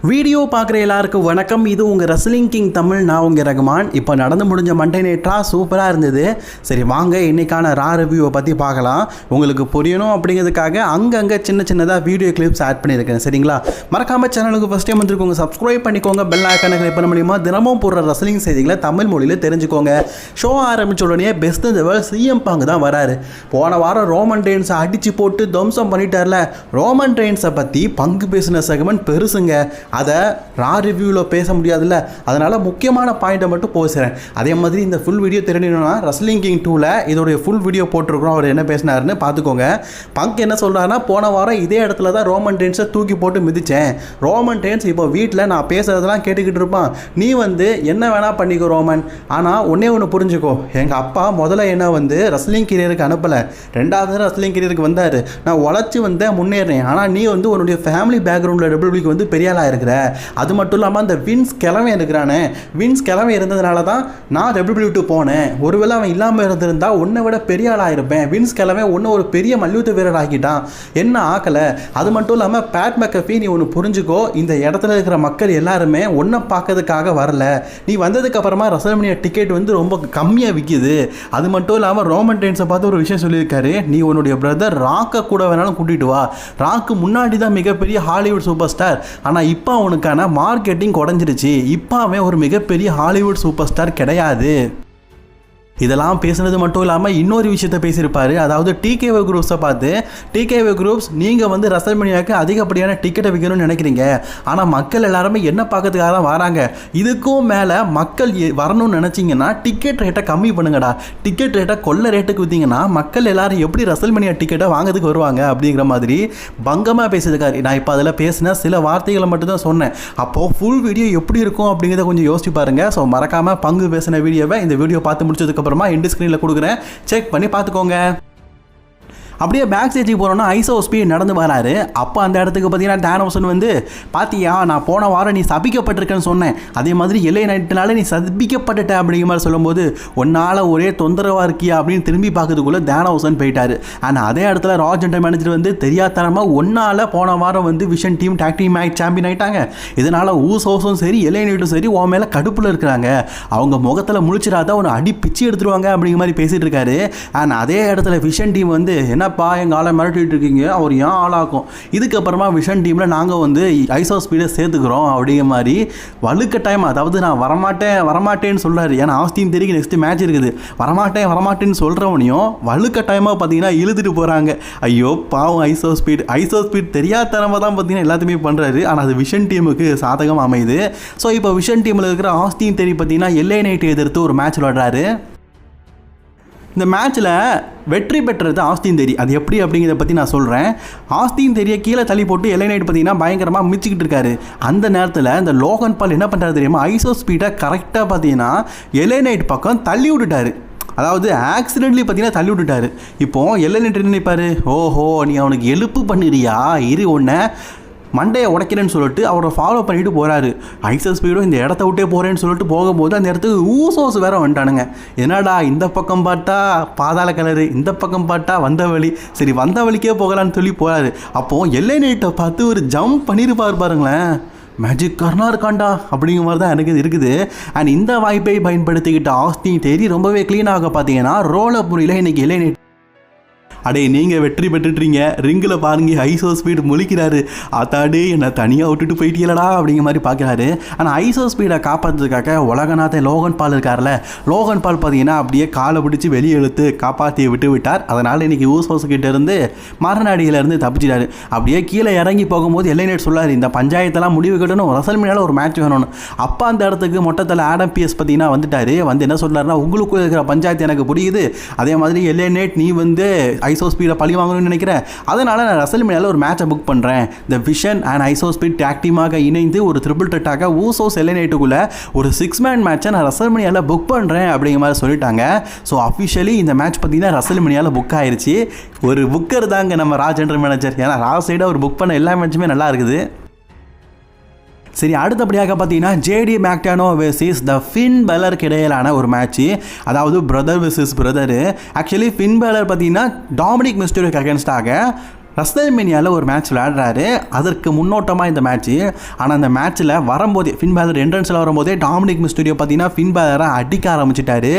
Video பார்க்குற எல்லாருக்கும் வணக்கம். இது உங்கள் ரெஸ்லிங் கிங் தமிழ். நான் உங்கள் ரகுமான். இப்போ நடந்து முடிஞ்ச மண்டே நைட்ரா சூப்பராக இருந்தது. சரி வாங்க இன்றைக்கான ரா ரிவ்யூவை பற்றி பார்க்கலாம். உங்களுக்கு புரியணும் அப்படிங்கிறதுக்காக அங்கங்கே சின்னதாக வீடியோ கிளிப்ஸ் ஆட் பண்ணியிருக்கேன். சரிங்களா? மறக்காமல் சேனலுக்கு ஃபஸ்ட் டைம் வந்துருக்கோங்க, சப்ஸ்கிரைப் பண்ணிக்கோங்க, பெல் ஐக்கானை கிளிக் பண்ண முடியுமா தினமும் போடுற ரெஸ்லிங் செய்திகளை தமிழ் மொழியில் தெரிஞ்சுக்கோங்க. ஷோ ஆரம்பிச்ச உடனே பெஸ்ட் இந்த வேர்ல்ட் சிஎம் பாங்க் தான் வராரு. போன வாரம் ரோமன் ரெயின்ஸை அடித்து போட்டு தம்சம் பண்ணிட்டார்ல. ரோமன் ரெயின்ஸை பற்றி பங்கு பேசின செக்மெண்ட் பெருசுங்க. அதை ரா ரிவ்யூவில் பேச முடியாதுல்ல, அதனால் முக்கியமான பாயிண்ட்டை மட்டும் பேசுகிறேன். அதே மாதிரி இந்த ஃபுல் வீடியோ தெரியணும்னா ரெஸ்லிங் கிங் 2ல் இதோடைய ஃபுல் வீடியோ போட்டிருக்கிறோம். அவர் என்ன பேசினாருன்னு பார்த்துக்கோங்க. பங்க் என்ன சொல்கிறாருன்னா, போன வாரம் இதே இடத்துல தான் ரோமன் ரெயின்ஸை தூக்கி போட்டு மிதித்தேன். ரோமன் ரெயின்ஸ் இப்போ வீட்டில் நான் பேசுகிறதெல்லாம் கேட்டுக்கிட்டு இருப்பான். நீ என்ன வேணால் பண்ணிக்கோ ரோமன், ஆனால் ஒன்றே ஒன்று புரிஞ்சுக்கோ, எங்கள் அப்பா முதல்ல என்ன ரெஸ்லிங் கரியருக்கு அனுப்பலை, ரெண்டாவது ரெஸ்லிங் கரியருக்கு வந்தார். நான் உழைச்சி முன்னேறேன். ஆனால் நீ உன்னுடைய ஃபேமிலி பேக்ரவுண்டில் டபிள்யூபிக்கு பெரிய ஆளாக இருக்கிற. அது மட்டும் இல்லாமல் அந்த வின்ஸ் கிழமை இருக்கிறானே, வின்ஸ் கிழமை இருந்ததுனால தான் நான் டபிள்யூ போனேன். ஒருவேளை அவன் இல்லாமல் இருந்திருந்தா உன்னை விட பெரிய ஆளாக இருப்பேன். வின்ஸ் கிழமை ஒன்று ஒரு பெரிய மல்யுத்த வீரர் ஆகிட்டான், என்ன ஆக்கலை. அது மட்டும் இல்லாமல் பேட் மெக்கஃபி, நீ ஒன்று புரிஞ்சுக்கோ, இந்த இடத்துல இருக்கிற மக்கள் எல்லாருமே ஒன்றை பார்க்கறதுக்காக வரல. நீ வந்ததுக்கு அப்புறமா ரெஸ்ல்மேனியா டிக்கெட் ரொம்ப கம்மியாக விற்கிது. அது மட்டும் இல்லாமல் ரோமன் ரெயின்ஸை பார்த்து ஒரு விஷயம் சொல்லியிருக்காரு, நீ உன்னுடைய பிரதர் ராக்கை கூட வேணாலும் கூட்டிகிட்டு வா. ராக்கு முன்னாடி தான் மிகப்பெரிய ஹாலிவுட் சூப்பர் ஸ்டார், ஆனால் இப்போ அவனுக்கான மார்க்கெட்டிங் குறைஞ்சிருச்சு. இப்போ அவன் ஒரு மிகப்பெரிய ஹாலிவுட் சூப்பர் ஸ்டார் கிடையாது. இதெல்லாம் பேசுனது மட்டும் இல்லாமல் இன்னொரு விஷயத்த பேசியிருப்பார். அதாவது டிகேவே குரூப்ஸை பார்த்து, டிகேவே குரூப்ஸ் நீங்கள் ரெஸ்ல்மேனியாவுக்கு அதிகப்படியான டிக்கெட்டை விற்கணும்னு நினைக்கிறீங்க, ஆனால் மக்கள் எல்லாருமே என்ன பார்க்கறதுக்காக தான் வராங்க. இதுக்கும் மேலே மக்கள் வரணும்னு நினச்சிங்கன்னா டிக்கெட் ரேட்டை கம்மி பண்ணுங்கடா. டிக்கெட் ரேட்டை கொள்ள ரேட்டுக்கு விற்றீங்கன்னா மக்கள் எல்லாரும் எப்படி ரெஸ்ல்மேனியா டிக்கெட்டை வாங்கிறதுக்கு வருவாங்க அப்படிங்கிற மாதிரி பங்கமாக பேசியிருக்காரு. நான் இப்போ அதில் பேசின சில வார்த்தைகளை மட்டும் தான் சொன்னேன். அப்போது ஃபுல் வீடியோ எப்படி இருக்கும் அப்படிங்கிறத கொஞ்சம் யோசிச்சு பாருங்கள். ஸோ மறக்காமல் பங்கு பேசின வீடியோவை இந்த வீடியோ பார்த்து முடிச்சதுக்கப்புறம் எண்ட் ஸ்கிரீனில் கொடுக்குறேன், செக் பண்ணி பார்த்துக்கோங்க. அப்படியே பேக் ஸ்டேஜுக்கு போகிறோன்னா ஐசோஸ்பி நடந்து வராரு. அப்போ அந்த இடத்துக்கு பார்த்தீங்கன்னா டானோசன் பார்த்தியா, நான் போன வாரம் நீ சபிக்கப்பட்டிருக்கேன்னு சொன்னேன், அதே மாதிரி எல்லை நைட்டுனால நீ சபிக்கப்பட்டுட்ட அப்படிங்கிற மாதிரி சொல்லும்போது உன்னால் ஒரே தொந்தரவாக இருக்கியா அப்படின்னு திரும்பி பார்க்கறதுக்குள்ளே டானோசன் போயிட்டார். ஆனால் அதே இடத்துல ரா ஜெனரல் மேனேஜர் தெரியாதனமாக ஒன்றால் போன வாரம் vision team talk team champion ஆகிட்டாங்க. இதனால் ஊசோஸும் சரி எல்லை நைட்டும் சரி உன் மேலே கடுப்பில் இருக்கிறாங்க, அவங்க முகத்தில் முழிச்சிடாத உன்னை அடி பிச்சு எடுத்துருவாங்க அப்படிங்கிற மாதிரி பேசிகிட்டு இருக்காரு. அண்ட் அதே இடத்துல விஷன் டீம் என்னப்பா எங்கள் ஆளை மிரட்டிட்டு இருக்கீங்க, அவர் ஏன் ஆளாக்கும், இதுக்கப்புறமா விஷன் டீமில் நாங்கள் ஐசோஸ்பீடை சேர்த்துக்கிறோம் அப்படிங்கிற மாதிரி வலுக்கட்டாயம், அதாவது நான் வரமாட்டேன்னு சொல்கிறாரு. ஏன்னா ஆஸ்டின் தெரியும் நெக்ஸ்ட் மேட்ச் இருக்குது, வரமாட்டேன்னு சொல்கிறவனையும் வலுக்கட்டாயமாக பார்த்தீங்கன்னா இழுத்துட்டு போகிறாங்க. ஐயோ பாவம் ஐசோஸ்பீட் தெரியாதனமாக தான் பார்த்தீங்கன்னா எல்லாத்தையுமே பண்ணுறாரு. ஆனால் அது விஷன் டீமுக்கு சாதகம் அமையுது. ஸோ இப்போ விஷன் டீமில் இருக்கிற ஆஸ்டின் தெரி பார்த்தீங்கன்னா எல்லை நைட்டை எதிர்த்து ஒரு மேட்ச் விளையாடுறாரு. இந்த மேட்ச்சில் வெற்றி பெற்றது ஆஸ்டின் தெரி. அது எப்படி அப்படிங்கிறத பற்றி நான் சொல்கிறேன். ஆஸ்டின் தெரிய கீழே தள்ளி போட்டு எல்லை நைட் பார்த்தீங்கன்னா பயங்கரமாக மிச்சிக்கிட்டு இருக்காரு. அந்த நேரத்தில் இந்த லோகன் பால் என்ன பண்ணுறாரு தெரியுமா, ஐசோஸ்பீடை கரெக்டாக பார்த்தீங்கன்னா எல்லை நைட் பக்கம் தள்ளி விட்டுட்டாரு. அதாவது ஆக்சிடென்ட்லி பார்த்தீங்கன்னா தள்ளி விட்டுட்டாரு. இப்போது எல்லை நைட் என்ன நினைப்பாரு, ஓஹோ நீ அவனுக்கு எழுப்பு பண்ணிடுறியா, இரு ஒன்றை மண்டையை உடைக்கிறேன்னு சொல்லிட்டு அவரை ஃபாலோ பண்ணிட்டு போகிறாரு. ஐசோஸ்பீடும் இந்த இடத்த விட்டே போகிறேன்னு சொல்லிட்டு போகும்போது அந்த இடத்துக்கு ஊசோஸ் வேற வந்துட்டானுங்க. என்னடா இந்த பக்கம் பார்த்தா பாதாள கலரு, இந்த பக்கம் பார்த்தா வந்த வழி, சரி வந்த வழிக்கே போகலான்னு சொல்லி போகிறாரு. அப்போது எல்லை நைட்டை பார்த்து ஒரு ஜம்ப் பண்ணியிருப்பார் பாருங்களேன், மேஜிக் கார்னா இருக்காண்டா அப்படிங்கிற மாதிரி தான் எனக்கு இருக்குது. அண்ட் இந்த வாய்ப்பை பயன்படுத்திக்கிட்ட ஆஸ்டின் தெரி ரொம்பவே க்ளீனாக பார்த்தீங்கன்னா ரோல புரியில் இன்றைக்கி எல்லை நைட் அடே நீங்கள் வெற்றி பெற்றுட்டீங்க, ரிங்கில் பாருங்க ஐசோஸ்பீட் முழிக்கிறாரு, அத்தாடே என்னை தனியாக விட்டுட்டு போயிட்டீங்களடா அப்படிங்கிற மாதிரி பார்க்குறாரு. ஆனால் ஐசோஸ்பீடை காப்பாற்றுறதுக்காக உலகநாத லோகன் பால் இருக்கார்ல, லோகன் பால் பார்த்தீங்கன்னா அப்படியே காலை பிடிச்சி வெளியே இழுத்து காப்பாற்றி விட்டார். அதனால் இன்றைக்கி ஊசோஸ்கிட்ட இருந்து மரணாடியிலேருந்து தப்பிச்சிட்டாரு. அப்படியே கீழே இறங்கி போகும்போது எல்லை நைட் சொல்லார், இந்த பஞ்சாயத்தெல்லாம் முடிவு கட்டணும், ரெஸ்ல்மேனியாவில் ஒரு மேட்ச் வேணும்னு. அப்போ அந்த இடத்துக்கு மொட்டத்தில் ஆடம் பிஎஸ் பார்த்தீங்கன்னா வந்துட்டார். என்ன சொல்கிறாருன்னா, உங்களுக்குள்ள இருக்கிற பஞ்சாயத்து எனக்கு புரியுது, அதே மாதிரி எல்லை நைட் நீ ஐசோஸ்பீடை பழி வாங்கணும்னு நினைக்கிறேன், அதனால் நான் ரெஸ்ல்மேனியாவில் ஒரு மேட்சை புக் பண்ணுறேன். த விஷன் அண்ட் ஐசோஸ்பீட் டாக் டீமாக இணைந்து ஒரு ட்ரிபிள் த்ரெட்டாக ஊசோஸ் எல்லை நைட்டுக்குள்ளே ஒரு 6-man மேட்சை நான் ரெஸ்ல்மேனியாவில் புக் பண்ணுறேன் அப்படிங்கிற மாதிரி சொல்லிட்டாங்க. ஸோ அஃபிஷியலி இந்த மேட்ச் பார்த்தீங்கன்னா ரெஸ்ல்மேனியாவில் புக் ஆயிடுச்சு. ஒரு புக்கர் தாங்க நம்ம ரா ஜெனரல் மேனேஜர். ஏன்னா ரா சைடாக ஒரு புக் பண்ண எல்லா மேட்சுமே நல்லா இருக்குது. சரி, அடுத்தபடியாக பார்த்தீங்கன்னா ஜேடி மேக்டானோ வெர்சஸ் த ஃபின் பெலருக்கு இடையிலான ஒரு மேட்ச்சு. அதாவது brother versus brother. Actually fin பெலர் பார்த்தீங்கன்னா டாமினிக் மிஸ்டீரியோக்கு அகேன்ஸ்டாக ரஸ்ல்மேனியாவில் ஒரு மேட்ச் விளையாடுறாரு. அதற்கு முன்னோட்டமாக இந்த மேட்ச்சு. ஆனால் அந்த மேட்ச்சில் வரும்போதே ஃபின் பேலர் என்ட்ரன்ஸில் வரும்போதே டாமினிக் மிஸ்டீரியோ பார்த்தீங்கன்னா ஃபின் பேலரை அடிக்க ஆரம்பிச்சிட்டாரு.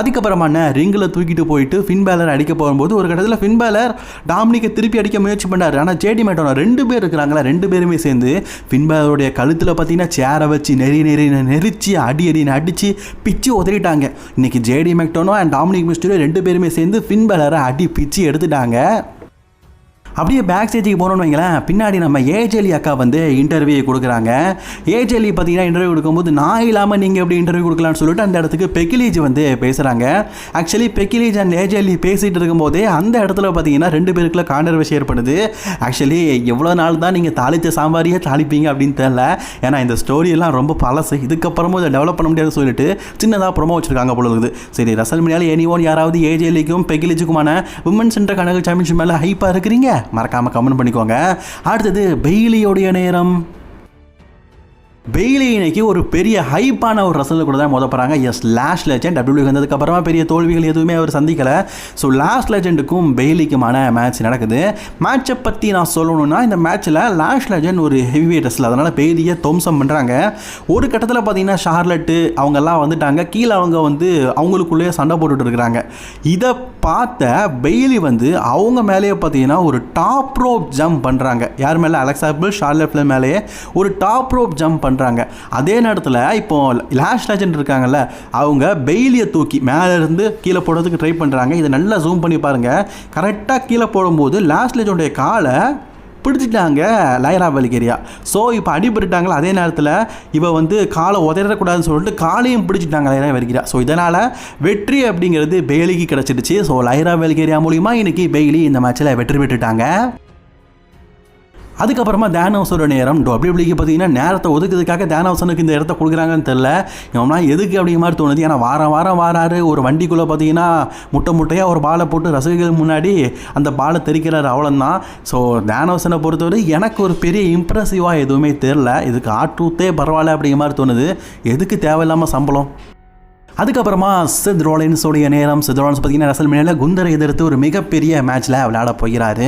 அதுக்கப்புறமா ரிங்கில் தூக்கிட்டு போயிட்டு ஃபின் பேலரை அடிக்க போகும்போது ஒரு கட்டத்தில் ஃபின் பேலர் டாமினிக்கை திருப்பி அடிக்க முயற்சி பண்ணார். ஆனால் ஜேடி மேக்டோனா 2 பேர் இருக்கிறாங்களா, 2 பேருமே சேர்ந்து ஃபின் பேலருடைய கழுத்தில் பார்த்தீங்கன்னா சேரை வச்சு நெரிச்சு அடிச்சு பிச்சு உதறிட்டாங்க. இன்னைக்கு ஜேடி மேக்டோனா அண்ட் டாமினிக் மிஸ்டீரியோ 2 பேருமே சேர்ந்து ஃபின் பேலரை அடி பிச்சு எடுத்துட்டாங்க. அப்படியே பேக் ஸ்டேஜுக்கு போனோன்னு வைங்களேன், பின்னாடி நம்ம ஏஜெலி அக்கா வந்து இன்டர்வியூ கொடுக்குறாங்க. ஏஜெலி பார்த்தீங்கன்னா இன்டர்வியூ கொடுக்கும்போது நான் இல்லாமல் நீங்கள் எப்படி இன்டர்வியூ கொடுக்கலான்னு சொல்லிட்டு அந்த இடத்துக்கு பெக்கிலீஜ் வந்து பேசுகிறாங்க. ஆக்சுவலி பெக்கிலீஜ் அண்ட் ஏஜெலி பேசிகிட்டு இருக்கும்போதே அந்த இடத்துல பார்த்தீங்கன்னா 2 பேருக்குள்ள கான்ட்ரவர்சி ஏற்படுது. ஆக்சுவலி எவ்வளோ நாள் தான் நீங்கள் தாளித்த சாம்பாரியே தாளிப்பீங்க அப்படின்னு தெரியல. ஏன்னா இந்த ஸ்டோரியெல்லாம் ரொம்ப பழசு, இதுக்கப்புறமும் இதை டெவலப் பண்ண முடியாதுன்னு சொல்லிட்டு சின்னதாக ப்ரொமோ வச்சுருக்காங்க போல இருக்குது. சரி, ரசல்மேனியாவில் எனிவோன் யாராவது ஏஜெலிக்கும் பெக்கிலீஜுக்குமான விமன்ஸ் சென்டர் கணக்கு சாம்பியன்ஷிப் மேலே ஹைப்பாக இருக்கிறீங்க? மறக்காம கமெண்ட் பண்ணிக்கோங்க. அடுத்தது பெய்லியோடைய நேரம். பெய்லி இன்னைக்கு ஒரு பெரிய ஹைப்பான ஒரு ரசலில் கூட தான் மோதப்படுறாங்க. எஸ், லாஸ்ட் லெஜெண்ட் டபிள்யூ வந்ததுக்கப்புறமா பெரிய தோல்விகள் எதுவுமே அவர் சந்திக்கலை. ஸோ லாஸ்ட் லெஜெண்டுக்கும் பெய்லிக்குமான மேட்ச் நடக்குது. மேட்சை பற்றி நான் சொல்லணும்னா, இந்த மேட்ச்சில் லாஸ்ட் லெஜெண்ட் ஒரு ஹெவி வெயிட் ரெஸ்லர், அதனால் பெய்லியை துவம்சம் பண்ணுறாங்க. ஒரு கட்டத்தில் பார்த்தீங்கன்னா ஷார்லட்டு அவங்கெல்லாம் வந்துட்டாங்க. கீழே அவங்க வந்து அவங்களுக்குள்ளேயே சண்டை போட்டுட்டு இருக்கிறாங்க. இதை பார்த்த பெய்லி வந்து அவங்க மேலேயே பார்த்தீங்கன்னா ஒரு டாப் ரோப் ஜம்ப் பண்ணுறாங்க. யார் மேலே? அலெக்சா பிளிஸ் ஷார்லட் மேலேயே ஒரு டாப் ரோப் ஜம்ப் பண்ணுறாங்க. அதே நேரத்தில் இப்போ லாஸ்ட் லெஜெண்ட் இருக்காங்கல்ல, அவங்க பெய்லியை தூக்கி மேலே இருந்து கீழே போடுறதுக்கு ட்ரை பண்ணுறாங்க. இதை நல்லா ஜூம் பண்ணி பாருங்கள். கரெக்டாக கீழே போடும்போது லாஸ்ட் லெஜெண்டுடைய காலை பிடிச்சிட்டாங்க லைரா வெல்கேரியா. ஸோ இப்போ அடிபட்டுட்டாங்களா, அதே நேரத்தில் இவ வந்து காலை உதறக்கூடாதுன்னு சொல்லிட்டு காலையும் பிடிச்சிட்டாங்க லைரா வெல்கேரியா. ஸோ இதனால் வெற்றி அப்படிங்கிறது பெய்லிக்கு கிடச்சிடுச்சு. ஸோ லைரா வெல்கேரியா மூலிமா இன்னைக்கு பெய்லி இந்த மேட்ச்சில் வெற்றி பெற்றுட்டாங்க. அதுக்கப்புறமா தானோஸோட நேரம். டபிள்யூபிள்யூக்கு பார்த்தீங்கன்னா நேரத்தை ஒதுக்குறதுக்காக தானோஸனுக்கு இந்த இடத்த கொடுக்குறாங்கன்னு தெரில. இவனா எதுக்கு அப்படிங்கிற மாதிரி தோணுது. ஏன்னா வாரம் வாராரு ஒரு வண்டிக்குள்ளே பார்த்தீங்கன்னா முட்டையாக ஒரு பாலை போட்டு ரசிகர்கள் முன்னாடி அந்த பாலை தெரிக்கிறாரு, அவ்வளோதான். ஸோ தானோஸனை பொறுத்தவரை எனக்கு ஒரு பெரிய இம்ப்ரெசிவாக எதுவுமே தெரில. இதுக்கு ஆட்டூத்தே பரவாயில்ல அப்படிங்கிற மாதிரி தோணுது. எதுக்கு தேவையில்லாமல் சம்பளம். அதுக்கப்புறமா செத் ரோலின்ஸோடைய நேரம். செத் ரோலின்ஸ் பார்த்தீங்கன்னா ரசல்மேனியாவில் குந்தரை எதிர்த்து ஒரு மிகப்பெரிய மேட்ச்சில் விளையாட போகிறாரு.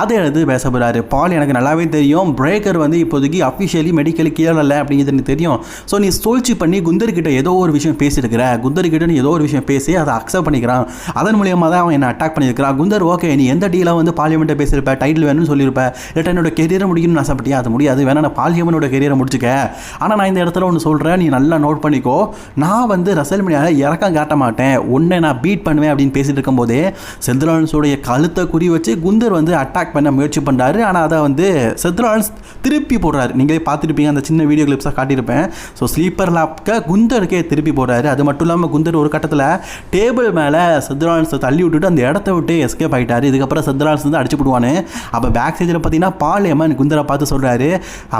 அதை எடுத்து பேச போகிறாரு. பால் எனக்கு நல்லாவே தெரியும், பிரேக்கர் வந்து இப்போதைக்கு அஃபிஷியலி மெடிக்கலி கிளியர் இல்லை அப்படிங்கிறது எனக்கு தெரியும். ஸோ நீ சூழ்ச்சி பண்ணி குந்தர்கிட்ட ஏதோ ஒரு விஷயம் பேசியிருக்கிற, குந்தர்கிட்ட நீ ஏதோ ஒரு விஷயம் பேசி அதை அக்செப்ட் பண்ணிக்கிறான். அதன் மூலியமாக தான் அவன் என்னை அட்டாக் பண்ணியிருக்கிறான். குந்தர் ஓகே, நீ எந்த டீலாக வந்து பார்லிமெண்ட்டை பேசியிருப்ப, டைட்டில் வேணும்னு சொல்லியிருப்பேன், இல்லை என்னோட கெரியரை முடிக்கணும்னு ஆசைப்பட்டியா? அது முடியாது, வேணா நான் பார்லிமெண்டோட கெரியரை முடிச்சுக்க. ஆனால் நான் இந்த இடத்துல ஒன்று சொல்கிறேன், நீ நல்லா நோட் பண்ணிக்கோ. நான் வந்து ரசல்மேனியாவில் இறக்கம் காட்ட மாட்டேன், உன்னை நான் பீட் பண்ணுவேன் அப்படின்னு பேசிட்டு இருக்கும்போதே செத் ரோலின்ஸோடைய கழுத்தை குறி வச்சு குந்தர் வந்து அட்டாக் பண்ண முயற்சி பண்ணுறாரு. ஆனால் அதை வந்து செத் ரோலின்ஸ் திருப்பி போடுறாரு. நீங்களே பார்த்துருப்பீங்க, அந்த சின்ன வீடியோ கிளிப்ஸாக காட்டியிருப்பேன். ஸோ ஸ்லீப்பர் லாப்க குந்தருக்கே திருப்பி போடுறாரு. அது மட்டும் இல்லாமல் குந்தர் ஒரு கட்டத்தில் டேபிள் மேலே செத் ரோலின்ஸை தள்ளி விட்டுட்டு அந்த இடத்த விட்டு எஸ்கேப் ஆகிட்டார். இதுக்கப்புறம் செத் ரோலின்ஸ் வந்து அடிச்சு போடுவானு. அப்போ பேக் ஸ்டேஜில் பார்த்தீங்கன்னா பார்லிமெண்ட் குந்தரை பார்த்து சொல்கிறாரு,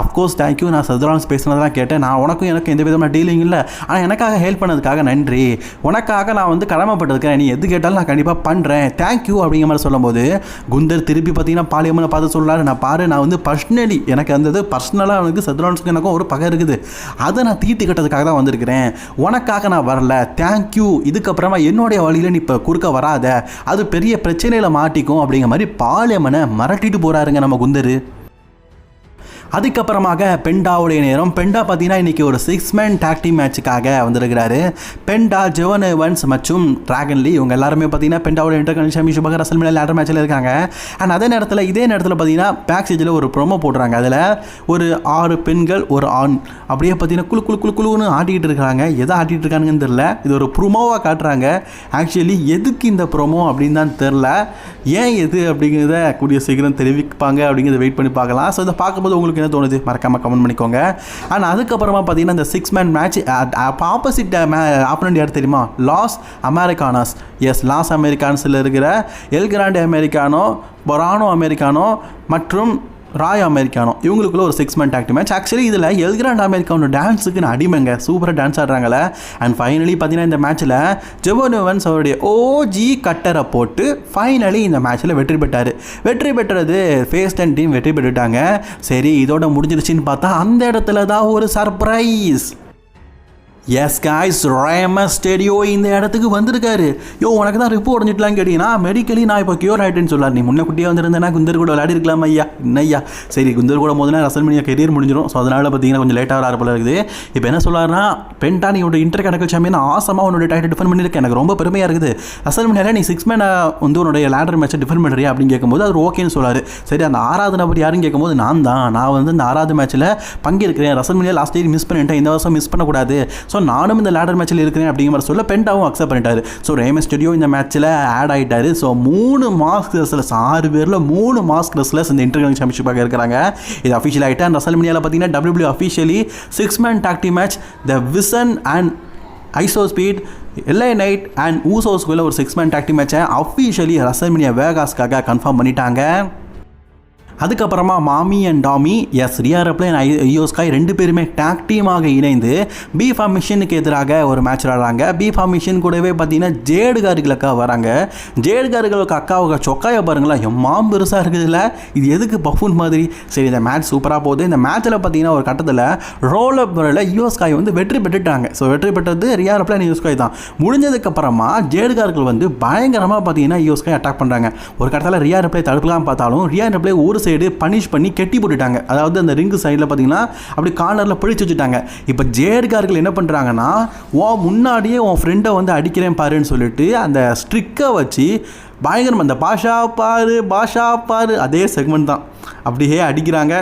அஃப்கோர்ஸ் தேங்க்யூ, நான் செத் ரோலின்ஸ் பேசினதெல்லாம் கேட்டேன், நான் உனக்கும் எனக்கு எந்த விதமான டீலிங் இல்லை, ஆனால் எனக்காக ஹெல்ப் பண்ணதுக்காக நன்றி, உனக்காக நான் வந்து கடமைப்பட்டிருக்கேன், நீ எது கேட்டாலும் நான் கண்டிப்பாக பண்ணுறேன், தேங்க்யூ அப்படிங்கிற மாதிரி சொல்லும்போது குந்தர் திருப்பி பார்த்தீங்கன்னா பாலியம்மனை பார்த்து சொல்கிறாரு, நான் பாரு, நான் வந்து பர்சனலி எனக்கு அந்த பர்சனலாக வந்து செத் ரோலின்ஸ்க்கு எனக்கும் ஒரு பகை இருக்குது, அதை நான் தீர்த்து கட்டதுக்காக தான் வந்திருக்கிறேன், உனக்காக நான் வரல, தேங்க்யூ, இதுக்கப்புறமா என்னுடைய வழியில் நீ இப்போ குறுக்க வராத, அது பெரிய பிரச்சனையில் மாட்டிக்கும் அப்படிங்கிற மாதிரி பாலியம்மனை மிரட்டிட்டு போகிறாருங்க நம்ம குந்தர். அதுக்கப்புறமாக பெண்டாவுடைய நேரம். பெண்டா பார்த்தீங்கன்னா இன்றைக்கி ஒரு 6 மேன் டாக் டீம் மேட்சுக்காக வந்திருக்கிறாரு. பெண்டா, ஜெவன் எவன்ஸ் மற்றும் டிராகன் லீ இவங்க எல்லாருமே பார்த்தீங்கன்னா பெண்டாவுடைய இன்டர்கனெக்ஷன் சாம்பியன்ஷிப் ரசல்மேனியா லேடர் மேட்சில் இருக்காங்க. அண்ட் இதே நேரத்தில் பார்த்தீங்கன்னா பேக் ஸ்டேஜில் ஒரு ப்ரோமோ போடுறாங்க. அதில் ஒரு 6 பெண்கள் ஒரு ஆண் அப்படியே பார்த்தீங்கன்னா குழுன்னு ஆட்டிகிட்டு இருக்காங்க. எதை ஆட்டிகிட்டு இருக்காங்கன்னு தெரில. இது ஒரு ப்ரோமோவாக காட்டுறாங்க. ஆக்சுவலி எதுக்கு இந்த ப்ரோமோ அப்படின்னு தான் தெரில. ஏன் எது அப்படிங்கிறத கூடிய சீக்கிரம் தெரிவிப்பாங்க அப்படிங்கிறத வெயிட் பண்ணி பார்க்கலாம். ஸோ இதை பார்க்கும்போது உங்களுக்கு என்ன தோணுது மறக்காம கமெண்ட் பண்ணிக்கோங்க. அண்ட் அதுக்கப்புறமா பார்த்தீங்கன்னா இந்த 6 மேன் மேட்ச் ஆப்போசிட் ஆப்பனண்ட் யார் தெரியுமா? லாஸ் அமெரிக்கானோஸ். எஸ், லாஸ் அமெரிக்கான்ஸில் இருக்கிற எல் கிராண்டே அமெரிக்கானோ, பொரானோ அமெரிக்கானோ மற்றும் ராய் அமெரிக்கானோ இவங்களுக்குள்ள ஒரு 6 man tag team match. Actually இதில் எல் கிராண்ட் அமெரிக்கானோட டான்ஸுக்கு நான் அடிமைங்க, சூப்பராக டான்ஸ் ஆடுறாங்களே. அண்ட் ஃபைனலி பார்த்தீங்கன்னா இந்த மேட்ச்சில் ஜெவன் எவன்ஸ் அவருடைய ஓஜி கட்டரை போட்டு ஃபைனலி இந்த மேட்ச்சில் வெற்றி பெற்றது ஃபேஸ் 10 டீம் வெற்றி பெற்றுட்டாங்க. சரி, இதோட முடிஞ்சிருச்சுன்னு பார்த்தா அந்த இடத்துல தான் ஒரு சர்ப்ரைஸ். எஸ் காய்ஸ், ரேமஸ் ஸ்டேடியோ இந்த இடத்துக்கு வந்திருக்காரு. உனக்கு தான் ரிப்போர்ட் உடஞ்சிட்டலாம் கேட்டீங்கன்னா, மெடிக்கலி நான் இப்போ கியூர் ஆகிட்டேன்னு சொல்லார். நீ முன்னக்குட்டியே வந்திருந்தேன்னா குந்தர் கூட விளையாடி இருக்கலாம் ஐயா. இன்னையா சரி, குந்தர் கூட போதுனா ரசல்மனியா கெரியர் முடிஞ்சிடும். ஸோ அதனால் பார்த்தீங்கன்னா கொஞ்சம் லேட்டாக வர போல இருக்குது. இப்போ என்ன சொல்லார்னா, பென்டா நீ இன்டர் கணக்கு சாம்பியன் ஆசமாக உன்னோட டைட்டில் டிஃபெண்ட் பண்ணியிருக்கேன், எனக்கு ரொம்ப பெருமையாக இருக்குது. ரசல்மனியாவில் நீ 6 மேன் வந்து உன்னுடைய லேடர் மேட்சை டிஃபெண்ட் பண்ணுறியா அப்படின்னு கேட்கும்போது அது ஓகேன்னு சொல்லார். சரி, அந்த 6வது நபர் யாருன்னு கேட்கும்போது நான் வந்து இந்த 6வது மேட்ச்சில் பங்கேற்கிறேன். ரசல்மனியா லாஸ்ட் இயர் மிஸ் பண்ணிட்டேன், இந்த வருஷம் மிஸ் பண்ணக்கூடாது. ஸோ நானும் இந்த லேடர் மேட்சில் இருக்கிறேன் அப்படிங்கிற மாதிரி சொல்ல பென்டாவும் அக்செப்ட் பண்ணிட்டாரு. ஸோ ரேமஸ் ஸ்டேடியோ இந்த மேட்ச்சில் ஆட் ஆகிட்டாரு. ஸோ 3 மாஸ்க் ரெஸ்லர்ஸ், 6 பேரில் 3 மாஸ்க் ரெஸ்லர்ஸ் இந்த இன்டர்கனெக்ட் சாம்பியன்ஷிப்பாக இருக்கிறாங்க. இது அஃபிஷியல் ஆகிட்டு அண்ட் ரசல்மனியாவில் பார்த்தீங்கன்னா WWE officially 6 man tag team match the Vision and ஐசோ ஸ்பீட் LA நைட் அண்ட் ஊசோஸ்குள்ள ஒரு 6 மேன் டாக் டீம் மேட்சை அஃபிஷியலி ரசல்மனியா வேகாஸ்க்காக கன்ஃபார்ம் பண்ணிட்டாங்க. அதுக்கப்புறமா மாமி அண்ட் டாமி, எஸ் Rhea Ripley and Iyo Sky 2 பேருமே டாக் டீமாக இணைந்து பி ஃபார்மேஷனுக்கு எதிராக ஒரு மேட்ச் விளாடுறாங்க. பி ஃபார்மேஷன் கூடவே பார்த்தீங்கன்னா ஜேடுகார்களுக்கு வராங்க. ஜேடுகார்களுக்கு அக்காவுக்கு சொக்காயை பாருங்களேன், எம்மாம் பெருசாக இருக்குதுல்ல, இது எதுக்கு பஃபூன் மாதிரி. சரி, இந்த மேட்ச் சூப்பராக போகுது. இந்த மேட்ச்சில் பார்த்தீங்கன்னா ஒரு கட்டத்தில் ரோலப் ஐயோ ஸ்காய் வந்து வெற்றி பெற்றுட்டாங்க. ஸோ வெற்றி பெற்றது ரியா ரிப்ளே அண்ட் ஐயோ ஸ்காய் தான். முடிஞ்சதுக்கப்புறமா ஜேடுகார்கள் வந்து பயங்கரமாக பார்த்தீங்கன்னா ஐயோ ஸ்காய் அட்டாக் பண்ணுறாங்க. ஒரு கட்டத்தில் ரியா ரிப்ளே தடுக்கலாம் பார்த்தாலும் ரியா ரிப்ளே ஒரு சைடு பனிஷ் பண்ணி கெட்டி போட்டுட்டாங்க. அதாவது அந்த ரிங்கு சைடில் பார்த்தீங்கன்னா அப்படி கார்னரில் பிடிச்சி வச்சுட்டாங்க. இப்போ ஜேடுகார்கள் என்ன பண்ணுறாங்கன்னா, முன்னாடியே உன் ஃப்ரெண்டை வந்து அடிக்கிறேன் பாருன்னு சொல்லிட்டு அந்த ஸ்ட்ரிக்கை வச்சு பயங்கரம் அந்த பாஷா பாரு அதே செக்மெண்ட் தான் அப்படியே அடிக்கிறாங்க.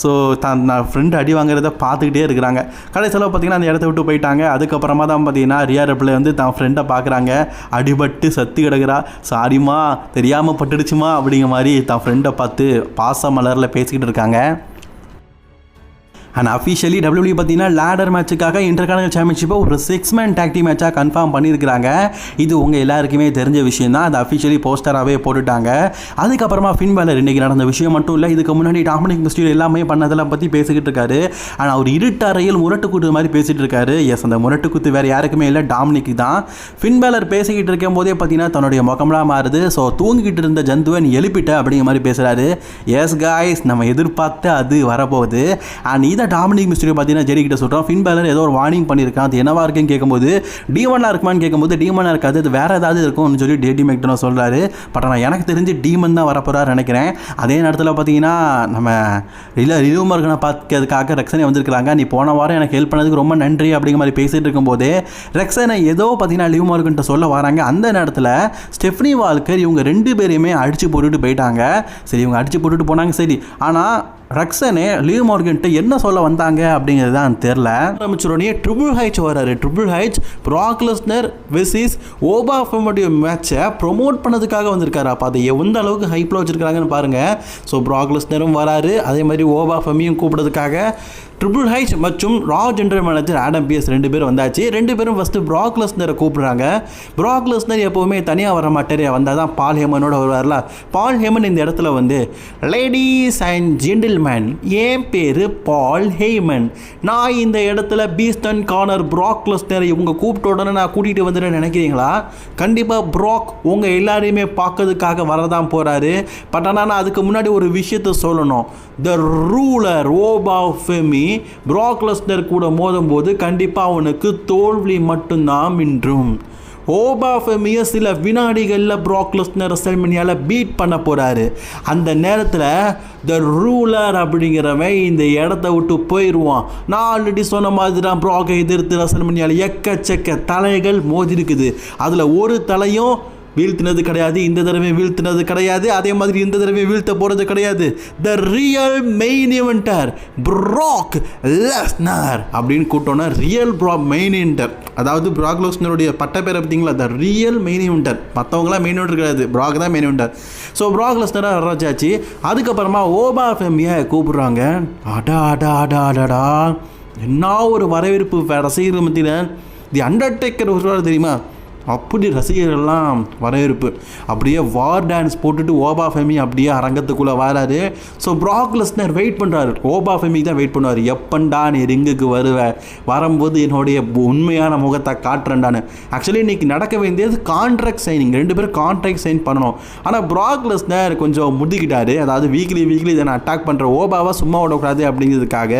ஸோ நான் ஃப்ரெண்டு அடி வாங்குறத பார்த்துக்கிட்டே இருக்கிறாங்க. கடைசியில் பார்த்தீங்கன்னா அந்த இடத்த விட்டு போயிட்டாங்க. அதுக்கப்புறமா தான் பார்த்தீங்கன்னா ரியா ரிப்ளே வந்து தான் ஃப்ரெண்டை பார்க்குறாங்க, அடிபட்டு சத்து கிடக்குறா, சாரிம்மா தெரியாமல் பட்டுடுச்சுமா அப்படிங்கிற மாதிரி தான் ஃப்ரெண்டை பார்த்து பாச மலரில் பேசிக்கிட்டு இருக்காங்க. அண்ட் அஃபிஷியலி WWE பார்த்தீங்கன்னா லேடர் மேட்சுக்காக இன்டர்கான்டினென்டல் சாம்பியன்ஷிப்பை ஒரு 6 மேன் டாக் டீம் மேட்சாக கன்ஃபார்ம் பண்ணியிருக்கிறாங்க. இது உங்கள் எல்லாருக்குமே தெரிஞ்ச விஷயம் தான். அது அஃபிஷியலி போஸ்டராகவே போட்டுட்டாங்க. அதுக்கப்புறமா ஃபின் பேலர் இன்றைக்கி நடந்த விஷயம் மட்டும் இல்லை, இதுக்கு முன்னாடி டாமினிக் மிஸ்டீரியோ எல்லாமே பண்ணதெல்லாம் பற்றி பேசிக்கிட்டு இருக்காரு. ஆனால் அவர் இருட்டறையில் முரட்டுக்குத்து மாதிரி பேசிகிட்டு இருக்காரு. எஸ், அந்த முரட்டுக்குத்து வேறு யாருக்குமே இல்லை, டாமினிக் தான். ஃபின் பேலர் பேசிக்கிட்டு இருக்கும் போதே பார்த்தீங்கன்னா தன்னுடைய முகம்லாம் மாறுது. ஸோ தூங்கிக்கிட்டு இருந்த ஜந்துவை நீ எழுப்பிட்ட அப்படிங்கிற மாதிரி பேசுகிறாரு. எஸ் காய்ஸ், நம்ம எதிர்பார்த்து அது வரப்போகுது. அண்ட் இதை டாமினிக் மிஸ்டீரியோ பார்த்தீங்கன்னா ஜெரி கிட்ட சொல்கிறோம். ஃபின் பேலர் ஏதோ ஒரு வார்னிங் பண்ணியிருக்கான், அது என்னவா இருக்குன்னு கேட்கும்போது டீமனாக இருக்குமான்னு கேட்கும்போது டீமனாக இருக்காது, அது வேறு ஏதாவது இருக்கும்னு சொல்லி டேடி மெக்டனோ சொல்கிறாரு. பட் ஆனால் எனக்கு தெரிஞ்சு டீமன் தான் வரப்போகிறாரு நினைக்கிறேன். அதே நேரத்தில் பார்த்தீங்கன்னா நம்ம லிவ் மார்கனை பார்க்கறதுக்காக ரெக்ஸனை வந்திருக்கிறாங்க. நீ போன வாரம் எனக்கு ஹெல்ப் பண்ணதுக்கு ரொம்ப நன்றி அப்படிங்கிற மாதிரி பேசிகிட்டு இருக்கும்போதே ரெக்ஸனை ஏதோ பார்த்தீங்கன்னா லிவ் மார்கன்ட்ட சொல்ல வராங்க. அந்த நேரத்தில் ஸ்டெஃப்னி வால்கர் இவங்க 2 பேரையுமே அடித்து போட்டுட்டு போயிட்டாங்க. சரி, இவங்க அடித்து போட்டுட்டு போனாங்க. சரி, ஆனால் ரக்ஸனே லிவ் மார்கன்ட்ட என்ன சொல்ல வந்தாங்க அப்படிங்கிறது தான் தெரில. ஆரம்பிச்சோடனே ட்ரிபிள் ஹைச் வராரு. Triple H Brock Lesnar versus Oba ஃபெமுடைய மேட்சை ப்ரொமோட் பண்ணதுக்காக வந்திருக்காரு. அப்போ அதை எந்த அளவுக்கு ஹைப்பில் வச்சுருக்காங்கன்னு பாருங்கள். ஸோ ப்ராக் லெஸ்னரும் வராரு, அதே மாதிரி ஓபா ஃபெமியும் கூப்பிடுறதுக்காக ட்ரிபிள் ஹைச் மற்றும் ரா ஜெனரல் மேனேஜர் ஆடம் பியர்ஸ் 2 பேரும் வந்தாச்சு. 2 பேரும் ஃபஸ்ட்டு ப்ராக் லெஸ்னரை கூப்பிட்றாங்க. ப்ராக் லெஸ்னர் எப்போவுமே தனியாக வர மாட்டார், வந்தால் தான் பால் ஹேமனோட வருவார்ல. பால் ஹேமன் இந்த இடத்துல வந்து, லேடிஸ் அண்ட் ஜென்டில்மேன், என் பேர் பால் ஹேமன், நான் இந்த இடத்துல பீஸ்டன் கார்னர் ப்ராக் லெஸ்னரை இவங்க கூப்பிட்ட உடனே நான் கூட்டிகிட்டு வந்துடுன்னு நினைக்கிறீங்களா? கண்டிப்பாக ப்ராக் உங்கள் எல்லாரையுமே பார்க்கறதுக்காக வரதான் போகிறாரு. பட் ஆனால் நான் அதுக்கு முன்னாடி ஒரு விஷயத்தை சொல்லணும். த ரூலர் ஓபா ஃபெமி ப்ராக் லெஸ்னர் கூட மோதும் போது கண்டிப்பாக அவனுக்கு தோல்வி மட்டும்தான் மின்றும். ஓபா ஃபெமியை சில வினாடிகளில் ப்ராக் லெஸ்னர் ரெஸ்ல்மனியாவில் பீட் பண்ண போகிறாரு. அந்த நேரத்தில் த ரூலர் அப்படிங்கிறவன் இந்த இடத்த விட்டு போயிடுவான். நான் ஆல்ரெடி சொன்ன மாதிரி தான் ப்ராக்கை எதிர்த்து ரெஸ்ல்மனியாவில் எக்கச்சக்க தலைகள் மோதி இருக்குது. அதில் ஒரு தலையும் வீழ்த்தினது கிடையாது, இந்த தடவை வீழ்த்தினது கிடையாது, அதே மாதிரி இந்த தடவை வீழ்த்த போகிறது கிடையாது. The real main eventer Brock Lesnar அப்படின்னு கூட்டோன்னா ரியல் மெயின் இவெண்டர், அதாவது ப்ராக் லெஸ்னருடைய பட்ட பேரை பார்த்தீங்களா, த ரியல் மெயின் இவெண்டர். மற்றவங்களாம் மெயின் இவெண்டர் கிடையாது, ப்ராக் தான் மெயின் இவெண்டர். ஸோ ப்ராக் லெஸ்னராக வராச்சாச்சு. அதுக்கப்புறமா ஓபா ஃபெமியை கூப்பிட்றாங்க. அடா என்ன ஒரு வரவேற்பு ரசிகர்கள் மத்தியில். தி அண்டர்டேக்கர் வருவார் தெரியுமா, அப்படி ரசிகர்கள்லாம் வரவேற்பு. அப்படியே வார் டான்ஸ் போட்டுட்டு ஓபா ஃபெமி அப்படியே அரங்கத்துக்குள்ளே வராரு. ஸோ பிராக் லெஸ்னர் வெயிட் பண்ணுறாரு. ஓபா ஃபெமி தான் வெயிட் பண்ணுவார். எப்பண்டா நீ ரிங்குக்கு வரும்போது என்னுடைய உண்மையான முகத்தை காட்டுறேன்டான்னு. ஆக்சுவலி இன்றைக்கி நடக்க வேண்டியது கான்ட்ராக்ட் சைனிங். 2 பேரும் கான்ட்ராக்ட் சைன் பண்ணணும். ஆனால் பிராக் லெஸ்னர் கொஞ்சம் முந்திக்கிட்டாரு. அதாவது வீக்லி இதை நான் அட்டாக் பண்ணுற ஓபாவை சும்மா விடக்கூடாது அப்படிங்கிறதுக்காக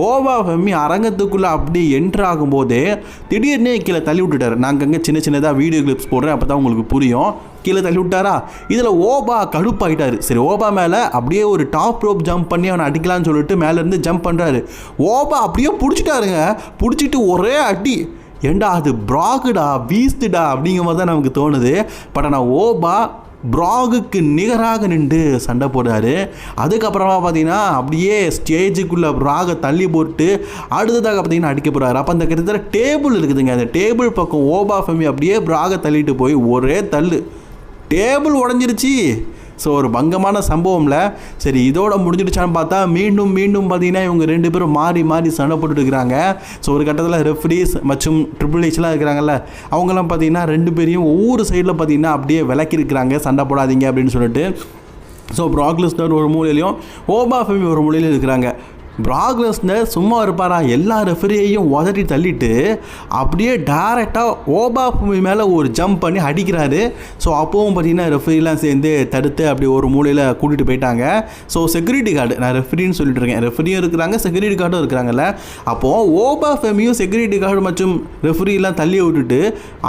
ஓபா ஃபெமி அரங்கத்துக்குள்ளே அப்படி என்ட்ரு ஆகும்போதே திடீர்னு கீழே தள்ளி விட்டுட்டார். நாங்கள் அங்கே சின்னதாக வீடியோ கிளிப்ஸ் போடுறேன், அப்போ தான் உங்களுக்கு புரியும். கீழே தள்ளி விட்டாரா? இதில் ஓபா கடுப்பாயிட்டார். சரி, ஓபா மேலே அப்படியே ஒரு டாப் ரோப் ஜம்ப் பண்ணி அவனை அடிக்கலான்னு சொல்லிட்டு மேலேருந்து ஜம்ப் பண்ணுறாரு. ஓபா அப்படியே பிடிச்சிட்டாருங்க. பிடிச்சிட்டு ஒரே அடி. ஏண்டா அது பிராகுடா, பீஸ்டுடா அப்படிங்கிற மாதிரி தான் நமக்கு தோணுது. பட் ஆனால் ஓபா பிராகுக்கு நிகராக நின்று சண்டை போடுறாரு. அதுக்கப்புறமா பார்த்தீங்கன்னா அப்படியே ஸ்டேஜுக்குள்ளே பிராகை தள்ளி போட்டு அடுத்ததாக பார்த்தீங்கன்னா அடிக்க போகிறாரு. அப்போ அந்த கிட்டத்தட்ட டேபிள் இருக்குதுங்க. அந்த டேபிள் பக்கம் ஓபா ஃபெமி அப்படியே பிராகை தள்ளிட்டு போய் ஒரே தள்ளு, டேபிள் உடஞ்சிருச்சு. ஸோ ஒரு பங்கமான சம்பவம்ல. சரி, இதோட முடிஞ்சிடுச்சான்னு பார்த்தா மீண்டும் பார்த்தீங்கன்னா இவங்க 2 பேரும் மாறி சண்டை போட்டுட்டு இருக்கிறாங்க. ஸோ ஒரு கட்டத்தில் ரெஃப்ரீஸ் மற்றும் ட்ரிபிள் ஹெச்லாம் இருக்கிறாங்கல்ல, அவங்களாம் பார்த்தீங்கன்னா 2 பேரையும் ஒவ்வொரு சைடில் பார்த்தீங்கன்னா அப்படியே விலக்கியிருக்கிறாங்க, சண்டை போடாதீங்க அப்படின்னு சொல்லிட்டு. ஸோ பிராக் லெஸ்னர் ஒரு மூலையிலையும் ஓபா ஃபெமி ஒரு மூலையிலும் இருக்கிறாங்க. பிராக் லெஸ்னர் சும்மா இருப்பாரா? எல்லா ரெஃபரியையும் உதறி தள்ளிட்டு அப்படியே டேரெக்டாக ஓபா ஃபெமி மேலே ஒரு ஜம்ப் பண்ணி அடிக்கிறாரு. ஸோ அப்போவும் பார்த்தீங்கன்னா ரெஃபரிலாம் சேர்ந்து தடுத்து அப்படி ஒரு மூலையில் கூட்டிகிட்டு போயிட்டாங்க. ஸோ செக்யூரிட்டி கார்டு, நான் ரெஃபரின்னு சொல்லிட்டு இருக்கேன், ரெஃபரியும் இருக்கிறாங்க, செக்யூரிட்டி கார்டும் இருக்கிறாங்கல்ல. அப்போது ஓபா ஃபெமியும் செக்யூரிட்டி கார்டு மற்றும் ரெஃபரியெலாம் தள்ளி விட்டுட்டு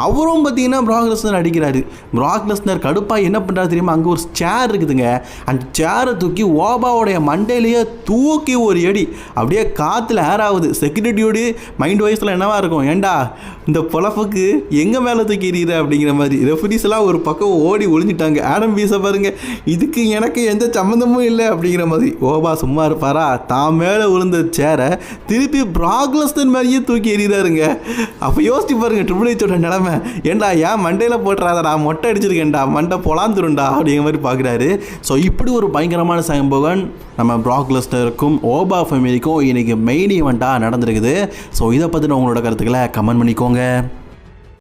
அவரும் பார்த்தீங்கன்னா பிராக் லெஸ்னர் அடிக்கிறாரு. பிராக் லெஸ்னர் கடுப்பாக என்ன பண்ணுறாரு தெரியுமா? அங்கே ஒரு சேர் இருக்குதுங்க. அந்த சேரை தூக்கி ஓபாவோடைய மண்டையிலேயே தூக்கி ஒரு எடி அப்படியே காற்றுல ஏர் ஆகுது. செக்யூரிட்டியோடு மைண்ட் வாய்ஸில் என்னவா இருக்கும்? ஏண்டா இந்த பொழப்புக்கு எங்கே மேலே தூக்கி எறிகிற அப்படிங்கிற மாதிரி. ரெஃபரிஸ் எல்லாம் ஒரு பக்கம் ஓடி ஒளிஞ்சிட்டாங்க. ஆடம் பீஸை பாருங்க, இதுக்கு எனக்கு எந்த சம்மந்தமும் இல்லை அப்படிங்கிற மாதிரி. ஓபா சும்மா இருப்பாரா? தான் மேலே விழுந்த சேரை திருப்பி பிராக் லெஸ்னர் மாதிரியே தூக்கி எறிகிறாருங்க. அப்போ யோசிச்சு பாருங்க ட்ரிபிள் ஹெச்சோட நிலமை. ஏண்டா ஏன் மண்டையில் போட்டுறாதடா, மொட்டை அடிச்சிருக்கேன்டா, மண்டை பொலாந்துருண்டா அப்படிங்கிற மாதிரி பார்க்குறாரு. ஸோ இப்படி ஒரு பயங்கரமான சம்பவம் நம்ம பிராக் லெஸ்னருக்கும் ஓபா ஃபெமிக்கும் இன்றைக்கி மெயின் ஈவெண்ட்டாக நடந்திருக்குது. ஸோ இதை பற்றின உங்களோட கருத்துக்களை கமெண்ட் பண்ணிக்கோங்க.